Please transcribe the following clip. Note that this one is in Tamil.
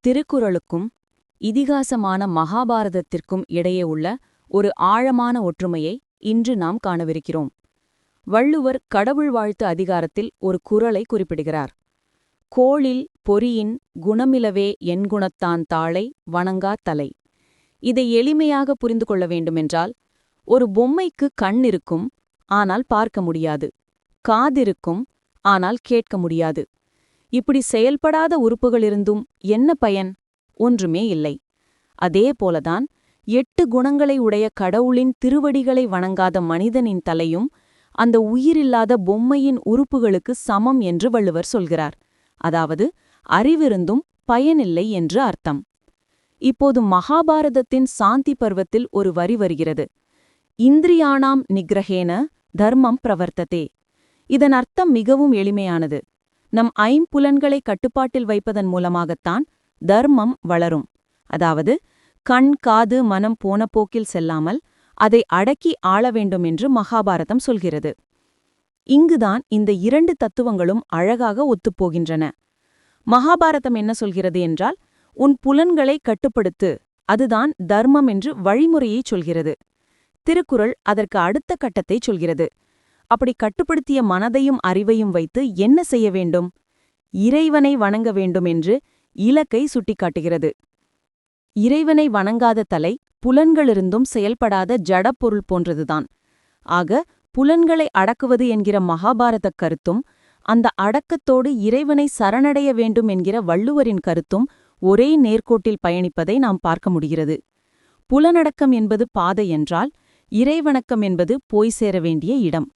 திருக்குறளுக்கும் இதிகாசமான மகாபாரதத்திற்கும் இடையே உள்ள ஒரு ஆழமான ஒற்றுமையை இன்று நாம் காணவிருக்கிறோம். வள்ளுவர் கடவுள் வாழ்த்து அதிகாரத்தில் ஒரு குறளை குறிப்பிடுகிறார். கோளில் பொறியின் குணமிலவே என்குணத்தான் தாளை வணங்கா தலை. இதை எளிமையாக புரிந்து கொள்ள வேண்டுமென்றால், ஒரு பொம்மைக்கு கண் இருக்கும், ஆனால் பார்க்க முடியாது. காதிருக்கும், ஆனால் கேட்க முடியாது. இப்படி செயல்படாத உறுப்புகளிருந்தும் என்ன பயன்? ஒன்றுமே இல்லை. அதேபோலதான் 8 குணங்களை உடைய கடவுளின் திருவடிகளை வணங்காத மனிதனின் தலையும் அந்த உயிரில்லாத பொம்மையின் உறுப்புகளுக்கு சமம் என்று வள்ளுவர் சொல்கிறார். அதாவது அறிவிருந்தும் பயனில்லை என்று அர்த்தம். இப்போது மகாபாரதத்தின் சாந்தி பர்வத்தில் ஒரு வரி வருகிறது. இந்திரியாணாம் நிக்ரஹேன தர்மம் பிரவர்த்ததே. இதன் அர்த்தம் மிகவும் எளிமையானது. நம் ஐம்புலன்களை கட்டுப்பாட்டில் வைப்பதன் மூலமாகத்தான் தர்மம் வளரும். அதாவது கண் காது மனம் போன போக்கில் செல்லாமல் அதை அடக்கி ஆள வேண்டும் என்று மகாபாரதம் சொல்கிறது. இங்குதான் இந்த 2 தத்துவங்களும் அழகாக ஒத்துப்போகின்றன. மகாபாரதம் என்ன சொல்கிறது என்றால், உன் புலன்களை கட்டுப்படுத்து, அதுதான் தர்மம் என்று வழிமுறையை சொல்கிறது. திருக்குறள் அதற்கு அடுத்த கட்டத்தை சொல்கிறது. அப்படி கட்டுப்படுத்திய மனதையும் அறிவையும் வைத்து என்ன செய்ய வேண்டும்? இறைவனை வணங்க வேண்டும் என்று இலக்கை சுட்டிக்காட்டுகிறது. இறைவனை வணங்காத தலை புலன்களிருந்தும் செயல்படாத ஜடப்பொருள் போன்றதுதான். ஆக புலன்களை அடக்குவது என்கிற மகாபாரதக் கருத்தும் அந்த அடக்கத்தோடு இறைவனை சரணடைய வேண்டும் என்கிற வள்ளுவரின் கருத்தும் ஒரே நேர்கோட்டில் பயணிப்பதை நாம் பார்க்க முடிகிறது. புலனடக்கம் என்பது பாதை என்றால், இறைவணக்கம் என்பது போய் சேர வேண்டிய இடம்.